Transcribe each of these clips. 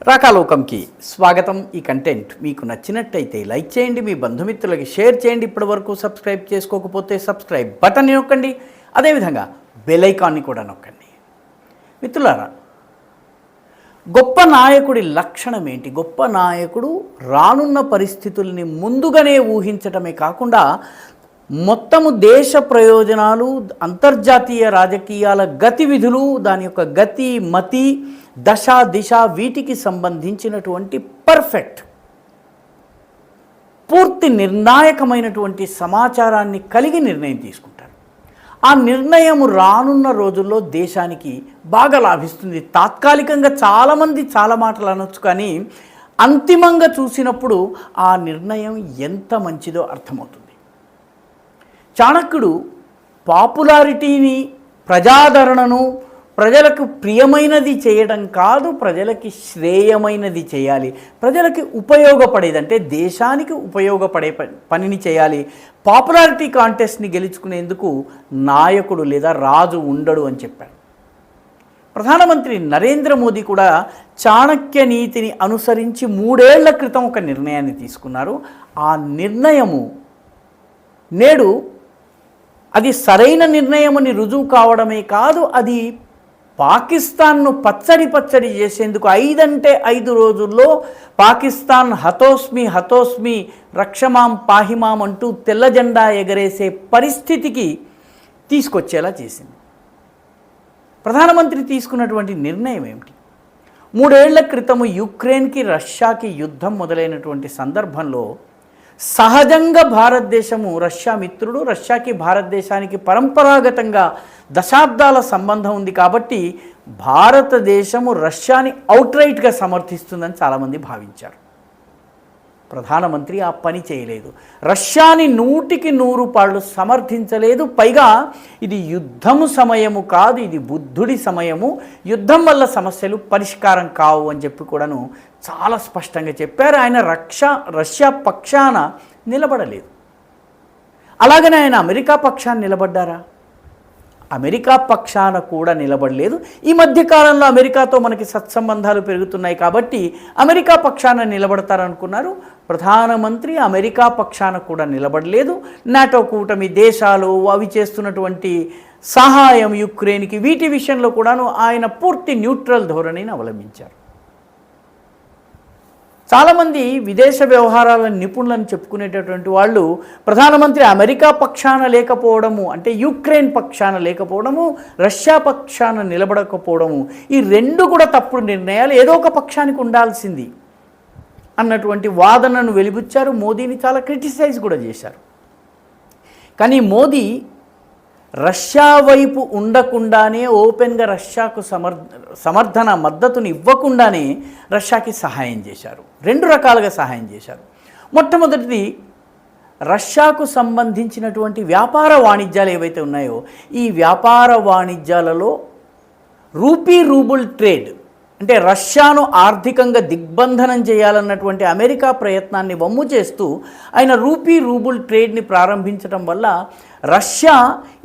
రాకాలోకంకి స్వాగతం. ఈ కంటెంట్ మీకు నచ్చినట్టయితే లైక్ చేయండి, మీ బంధుమిత్రులకి షేర్ చేయండి. ఇప్పటివరకు సబ్స్క్రైబ్ చేసుకోకపోతే సబ్స్క్రైబ్ బటన్ని నొక్కండి, అదేవిధంగా బెల్ ఐకాన్ని కూడా నొక్కండి. మిత్రులారా, గొప్ప నాయకుడి లక్షణం ఏంటి? గొప్ప నాయకుడు రానున్న పరిస్థితుల్ని ముందుగానే ఊహించటమే కాకుండా మొత్తము దేశ ప్రయోజనాలు, అంతర్జాతీయ రాజకీయాల గతివిధులు, దాని యొక్క గతి మతి దశ దిశ వీటికి సంబంధించినటువంటి పూర్తి నిర్ణాయకమైనటువంటి సమాచారాన్ని కలిగి నిర్ణయం తీసుకుంటారు. ఆ నిర్ణయం రానున్న రోజుల్లో దేశానికి బాగా లాభిస్తుంది. తాత్కాలికంగా చాలామంది చాలా మాటలు అనొచ్చు, కానీ అంతిమంగా చూసినప్పుడు ఆ నిర్ణయం ఎంత మంచిదో అర్థమవుతుంది. చాణక్యుడు పాపులారిటీని, ప్రజాదరణను ప్రజలకు ప్రియమైనది చేయడం కాదు, ప్రజలకి శ్రేయమైనది చేయాలి, ప్రజలకి ఉపయోగపడేది అంటే దేశానికి ఉపయోగపడే పనిని చేయాలి. పాపులారిటీ కాంటెస్ట్ని గెలుచుకునేందుకు నాయకుడు లేదా రాజు ఉండడు అని చెప్పారు. ప్రధానమంత్రి నరేంద్ర మోదీ కూడా చాణక్య నీతిని అనుసరించి 3 ఏళ్ల క్రితం ఒక నిర్ణయాన్ని తీసుకున్నారు. ఆ నిర్ణయము నేడు అది సరైన నిర్ణయమని రుజువు కావడమే కాదు, అది పాకిస్తాన్ను పచ్చడి చేసేందుకు 5 అంటే 5 రోజుల్లో పాకిస్తాన్ హతోస్మి రక్షమాం పాహిమాం అంటూ తెల్ల జెండా ఎగరేసే పరిస్థితికి తీసుకొచ్చేలా చేసింది. ప్రధానమంత్రి తీసుకున్నటువంటి నిర్ణయం ఏమిటి? 3 ఏళ్ల క్రితము యుక్రెయిన్కి రష్యాకి యుద్ధం మొదలైనటువంటి సందర్భంలో సహజంగా భారతదేశము రష్యా మిత్రుడు, రష్యాకి భారతదేశానికి పరంపరాగతంగా దశాబ్దాల సంబంధం ఉంది కాబట్టి భారతదేశము రష్యాని అవుట్రైట్గా సమర్థిస్తుందని చాలామంది భావించారు. ప్రధానమంత్రి ఆ పని చేయలేదు. రష్యాని 100కి 100 పాళ్ళు సమర్థించలేదు. పైగా ఇది యుద్ధము సమయము కాదు, ఇది బుద్ధుడి సమయము, యుద్ధం వల్ల సమస్యలు పరిష్కారం కావు అని చెప్పి కూడాను చాలా స్పష్టంగా చెప్పారు. ఆయన రష్యా పక్షాన నిలబడలేదు. అలాగనే ఆయన అమెరికా పక్షాన నిలబడ్డారా? అమెరికా పక్షాన కూడా నిలబడలేదు. ఈ మధ్యకాలంలో అమెరికాతో మనకి సత్సంబంధాలు పెరుగుతున్నాయి కాబట్టి అమెరికా పక్షాన నిలబడతారనుకున్నారు. ప్రధానమంత్రి అమెరికా పక్షాన కూడా నిలబడలేదు. నాటో కూటమి దేశాలు అవి చేస్తున్నటువంటి సహాయం యుక్రెయిన్కి, వీటి విషయంలో కూడాను ఆయన పూర్తి న్యూట్రల్ ధోరణిని అవలంబించారు. చాలామంది విదేశ వ్యవహారాల నిపుణులను చెప్పుకునేటటువంటి వాళ్ళు ప్రధానమంత్రి అమెరికా పక్షాన లేకపోవడము అంటే యుక్రెయిన్ పక్షాన లేకపోవడము, రష్యా పక్షాన నిలబడకపోవడము, ఈ 2 కూడా తప్పుడు నిర్ణయాలు, ఏదో ఒక పక్షానికి ఉండాల్సింది అన్నటువంటి వాదనను వెలిబుచ్చారు. మోదీని చాలా క్రిటిసైజ్ కూడా చేశారు. కానీ మోదీ రష్యా వైపు ఉండకుండానే, ఓపెన్గా రష్యాకు సమర్థన మద్దతుని ఇవ్వకుండానే రష్యాకి సహాయం చేశారు. 2 రకాలుగా సహాయం చేశారు. మొట్టమొదటిది, రష్యాకు సంబంధించినటువంటి వ్యాపార వాణిజ్యాలు ఏవైతే ఉన్నాయో ఈ వ్యాపార వాణిజ్యాలలో రూబుల్ ట్రేడ్ అంటే రష్యాను ఆర్థికంగా దిగ్బంధనం చేయాలన్నటువంటి అమెరికా ప్రయత్నాన్ని వమ్ము చేస్తూ ఆయన రూబుల్ ట్రేడ్ని ప్రారంభించడం వల్ల రష్యా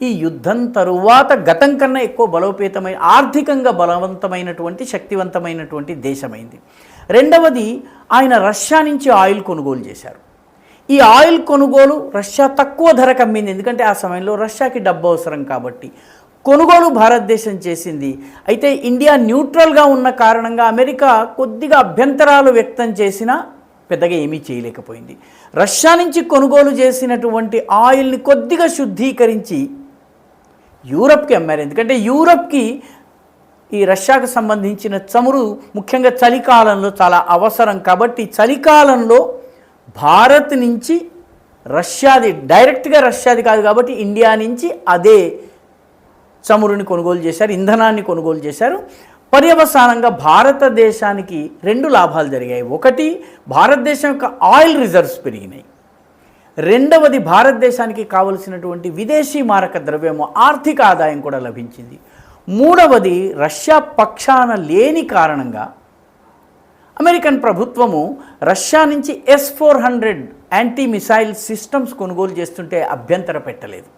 ఈ యుద్ధం తరువాత గతం కన్నా ఎక్కువ బలోపేతమైన, ఆర్థికంగా బలవంతమైనటువంటి, శక్తివంతమైనటువంటి దేశమైంది. రెండవది, ఆయన రష్యా నుంచి ఆయిల్ కొనుగోలు చేశారు. ఈ ఆయిల్ కొనుగోలు రష్యా తక్కువ ధరకు అమ్మింది, ఎందుకంటే ఆ సమయంలో రష్యాకి డబ్బు అవసరం కాబట్టి. కొనుగోలు భారతదేశం చేసింది. అయితే ఇండియా న్యూట్రల్గా ఉన్న కారణంగా అమెరికా కొద్దిగా అభ్యంతరాలు వ్యక్తం చేసినా పెద్దగా ఏమీ చేయలేకపోయింది. రష్యా నుంచి కొనుగోలు చేసినటువంటి ఆయిల్ని కొద్దిగా శుద్ధీకరించి యూరప్కి అమ్మారు. ఎందుకంటే యూరప్కి ఈ రష్యాకు సంబంధించిన చమురు ముఖ్యంగా చలికాలంలో చాలా అవసరం కాబట్టి చలికాలంలో భారత్ నుంచి రష్యాది, డైరెక్ట్గా రష్యాది కాదు కాబట్టి ఇండియా నుంచి అదే చమురుని కొనుగోలు చేశారు, ఇంధనాన్ని కొనుగోలు చేశారు. పర్యవసానంగా భారతదేశానికి 2 లాభాలు జరిగాయి. ఒకటి, భారతదేశం యొక్క ఆయిల్ రిజర్వ్స్ పెరిగినాయి. రెండవది, భారతదేశానికి కావలసినటువంటి విదేశీ మారక ద్రవ్యము, ఆర్థిక ఆదాయం కూడా లభించింది. మూడవది, రష్యా పక్షాన లేని కారణంగా అమెరికన్ ప్రభుత్వము రష్యా నుంచి S-400 యాంటీ మిసైల్ సిస్టమ్స్ కొనుగోలు చేస్తుంటే అభ్యంతర పెట్టలేదు.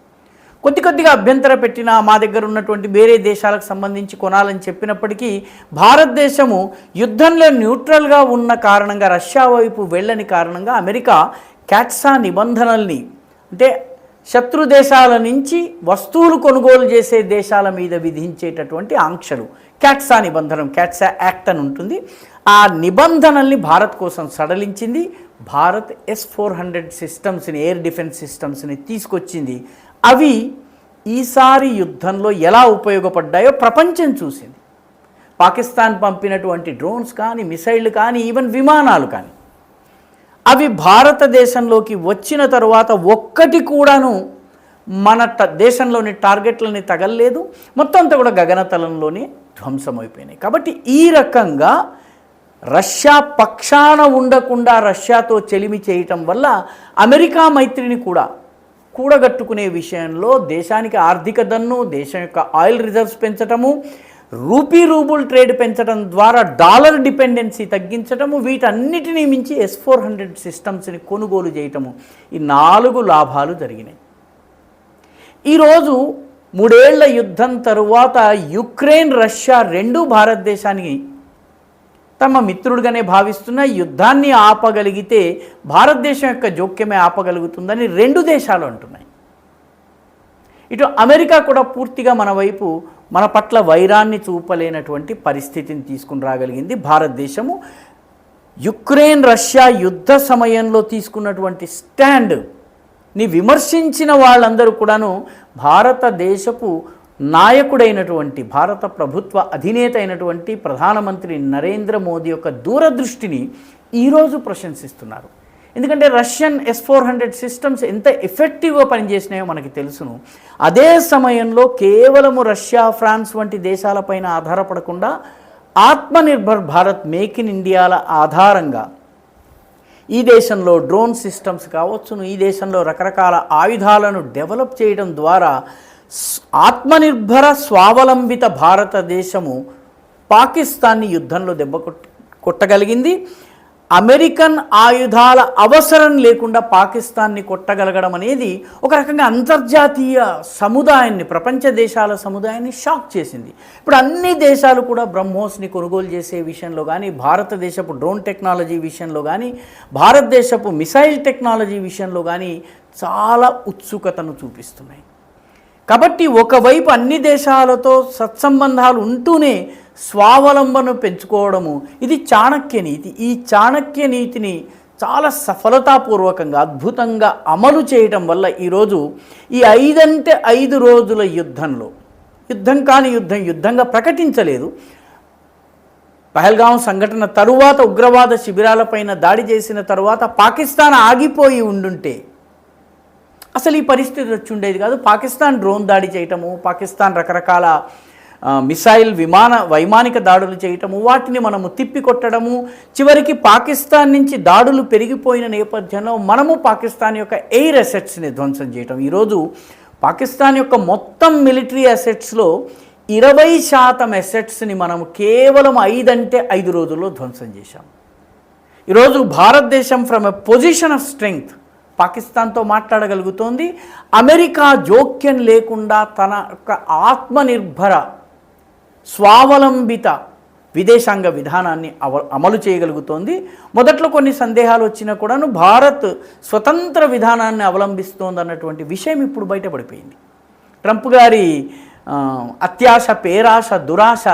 కొద్దిగా అభ్యంతర పెట్టినా మా దగ్గర ఉన్నటువంటి వేరే దేశాలకు సంబంధించి కొనాలని చెప్పినప్పటికీ భారతదేశము యుద్ధంలో న్యూట్రల్గా ఉన్న కారణంగా, రష్యా వైపు వెళ్ళని కారణంగా అమెరికా క్యాట్సా నిబంధనల్ని, అంటే శత్రు దేశాల నుంచి వస్తువులు కొనుగోలు చేసే దేశాల మీద విధించేటటువంటి ఆంక్షలు, క్యాట్సా నిబంధన, క్యాట్సా యాక్ట్ అని ఉంటుంది, ఆ నిబంధనల్ని భారత్ కోసం సడలించింది. భారత్ S-400 సిస్టమ్స్ని, ఎయిర్ డిఫెన్స్ సిస్టమ్స్ని తీసుకొచ్చింది. అవి ఈసారి యుద్ధంలో ఎలా ఉపయోగపడ్డాయో ప్రపంచం చూసింది. పాకిస్తాన్ పంపినటువంటి డ్రోన్స్ కానీ, మిసైళ్ళు కానీ, ఈవెన్ విమానాలు కానీ, అవి భారతదేశంలోకి వచ్చిన తరువాత ఒక్కటి కూడాను మన దేశంలోని టార్గెట్లని తగలలేదు. మొత్తం అంతా కూడా గగనతలంలోనే ధ్వంసమైపోయినాయి. కాబట్టి ఈ రకంగా రష్యా పక్షాన ఉండకుండా రష్యాతో చెలిమి చేయటం వల్ల అమెరికా మైత్రిని కూడా కూడగట్టుకునే విషయంలో దేశానికి ఆర్థిక దన్ను, దేశం యొక్క ఆయిల్ రిజర్వ్స్ పెంచటము, రూబుల్ ట్రేడ్ పెంచడం ద్వారా డాలర్ డిపెండెన్సీ తగ్గించటము, వీటన్నిటినీ మించి S-400 సిస్టమ్స్ని కొనుగోలు చేయటము, ఈ 4 లాభాలు జరిగినాయి. ఈరోజు 3 ఏళ్ల యుద్ధం తరువాత యుక్రెయిన్, రష్యా రెండూ భారతదేశానికి తమ మిత్రుడుగానే భావిస్తున్న యుద్ధాన్ని ఆపగలిగితే భారతదేశం యొక్క జోక్యమే ఆపగలుగుతుందని 2 దేశాలు అంటున్నాయి. ఇటు అమెరికా కూడా పూర్తిగా మన పట్ల వైరాన్ని చూపలేనటువంటి పరిస్థితిని తీసుకుని రాగలిగింది. భారతదేశము యుక్రెయిన్, రష్యా యుద్ధ సమయంలో తీసుకున్నటువంటి స్టాండ్ని విమర్శించిన వాళ్ళందరూ కూడాను భారతదేశపు నాయకుడైనటువంటి, భారత ప్రభుత్వ అధినేత అయినటువంటి ప్రధానమంత్రి నరేంద్ర మోదీ యొక్క దూరదృష్టిని ఈరోజు ప్రశంసిస్తున్నారు. ఎందుకంటే రష్యన్ S-400 సిస్టమ్స్ ఎంత ఎఫెక్టివ్గా పనిచేసినాయో మనకి తెలుసును. అదే సమయంలో కేవలము రష్యా, ఫ్రాన్స్ వంటి దేశాలపైన ఆధారపడకుండా ఆత్మనిర్భర్ భారత్, మేక్ ఇన్ ఇండియాల ఆధారంగా ఈ దేశంలో డ్రోన్ సిస్టమ్స్ కావచ్చును, ఈ దేశంలో రకరకాల ఆయుధాలను డెవలప్ చేయడం ద్వారా ఆత్మనిర్భర స్వావలంబిత భారతదేశము పాకిస్తాన్ని యుద్ధంలో కొట్టగలిగింది. అమెరికన్ ఆయుధాల అవసరం లేకుండా పాకిస్తాన్ని కొట్టగలగడం అనేది ఒక రకంగా అంతర్జాతీయ సముదాయాన్ని, ప్రపంచ దేశాల సముదాయాన్ని షాక్ చేసింది. ఇప్పుడు అన్ని దేశాలు కూడా బ్రహ్మోస్ని కొనుగోలు చేసే విషయంలో కానీ, భారతదేశపు డ్రోన్ టెక్నాలజీ విషయంలో కానీ, భారతదేశపు మిసైల్ టెక్నాలజీ విషయంలో కానీ చాలా ఉత్సుకతను చూపిస్తున్నాయి. కాబట్టి ఒకవైపు అన్ని దేశాలతో సత్సంబంధాలు ఉంటూనే స్వావలంబన పెంచుకోవడము, ఇది చాణక్య నీతి. ఈ చాణక్య నీతిని చాలా సఫలతాపూర్వకంగా, అద్భుతంగా అమలు చేయటం వల్ల ఈరోజు ఈ 5 అంటే 5 రోజుల యుద్ధంలో, యుద్ధంగా ప్రకటించలేదు. పహల్గాం సంఘటన తరువాత ఉగ్రవాద శిబిరాలపైన దాడి చేసిన తరువాత పాకిస్తాన్ ఆగిపోయి ఉండుంటే అసలు ఈ పరిస్థితి వచ్చి ఉండేది కాదు. పాకిస్తాన్ డ్రోన్ దాడి చేయటము, పాకిస్తాన్ రకరకాల మిసైల్, వైమానిక దాడులు చేయటము, వాటిని మనము తిప్పికొట్టడము, చివరికి పాకిస్తాన్ నుంచి దాడులు పెరిగిపోయిన నేపథ్యంలో మనము పాకిస్తాన్ యొక్క ఎయిర్ అసెట్స్ని ధ్వంసం చేయటం. ఈరోజు పాకిస్తాన్ యొక్క మొత్తం మిలిటరీ అసెట్స్లో 20% అసెట్స్ని మనము కేవలం 5 అంటే 5 రోజుల్లో ధ్వంసం చేశాం. ఈరోజు భారతదేశం from a position of strength పాకిస్తాన్తో మాట్లాడగలుగుతోంది. అమెరికా జోక్యం లేకుండా తన యొక్క ఆత్మనిర్భర స్వావలంబిత విదేశాంగ విధానాన్ని అమలు చేయగలుగుతోంది. మొదట్లో కొన్ని సందేహాలు వచ్చినా కూడాను భారత్ స్వతంత్ర విధానాన్ని అవలంబిస్తోంది అన్నటువంటి విషయం ఇప్పుడు బయటపడిపోయింది. ట్రంప్ గారి అత్యాశ, పేరాశ, దురాశ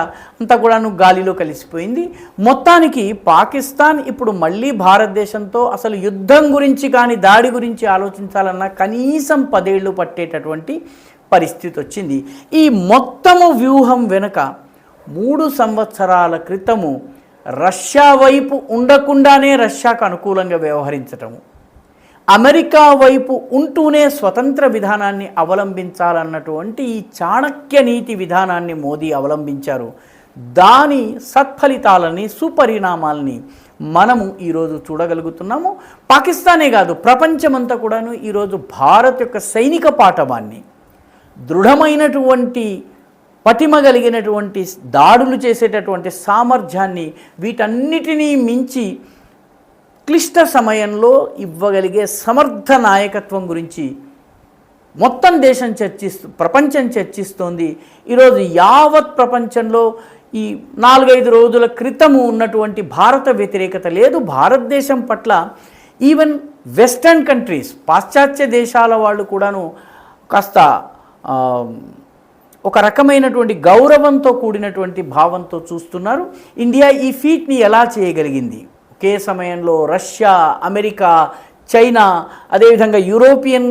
అంతా కూడాను గాలిలో కలిసిపోయింది. మొత్తానికి పాకిస్తాన్ ఇప్పుడు మళ్ళీ భారతదేశంతో అసలు యుద్ధం గురించి కానీ, దాడి గురించి ఆలోచించాలన్నా కనీసం 10 ఏళ్ళు పట్టేటటువంటి పరిస్థితి వచ్చింది. ఈ మొత్తము వ్యూహం వెనుక 3 సంవత్సరాల క్రితము రష్యా వైపు ఉండకుండానే రష్యాకు అనుకూలంగా వ్యవహరించటము, అమెరికా వైపు ఉంటూనే స్వతంత్ర విధానాన్ని అవలంబించాలన్నటువంటి ఈ చాణక్య నీతి విధానాన్ని మోదీ అవలంబించారు. దాని సత్ఫలితాలని, సుపరిణామాలని మనము ఈరోజు చూడగలుగుతున్నాము. పాకిస్తానే కాదు, ప్రపంచమంతా కూడాను ఈరోజు భారత్ యొక్క సైనిక పాఠవాన్ని, దృఢమైనటువంటి పటిమ కలిగినటువంటి దాడులు చేసేటటువంటి సామర్థ్యాన్ని, వీటన్నిటినీ మించి క్లిష్ట సమయంలో ఇవ్వగలిగే సమర్థ నాయకత్వం గురించి మొత్తం దేశం ప్రపంచం చర్చిస్తోంది. ఈరోజు యావత్ ప్రపంచంలో ఈ 4-5 రోజుల క్రితము ఉన్నటువంటి భారత వ్యతిరేకత లేదు. భారతదేశం పట్ల ఈవెన్ వెస్టర్న్ కంట్రీస్, పాశ్చాత్య దేశాల వాళ్ళు కూడాను కాస్త ఒక రకమైనటువంటి గౌరవంతో కూడినటువంటి భావంతో చూస్తున్నారు. ఇండియా ఈ ఫీట్ని ఎలా చేయగలిగింది? ఒకే సమయంలో రష్యా, అమెరికా, చైనా, అదేవిధంగా యూరోపియన్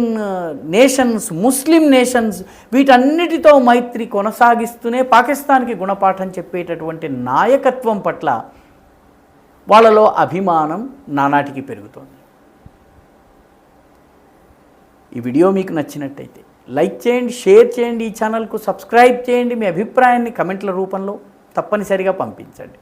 నేషన్స్, ముస్లిం నేషన్స్, వీటన్నిటితో మైత్రి కొనసాగిస్తూనే పాకిస్తాన్కి గుణపాఠం చెప్పేటటువంటి నాయకత్వం పట్ల వాళ్ళలో అభిమానం నానాటికి పెరుగుతోంది. ఈ వీడియో మీకు నచ్చినట్టయితే లైక్ చేయండి, షేర్ చేయండి, ఈ ఛానల్కు సబ్స్క్రైబ్ చేయండి. మీ అభిప్రాయాన్ని కమెంట్ల రూపంలో తప్పనిసరిగా పంపించండి.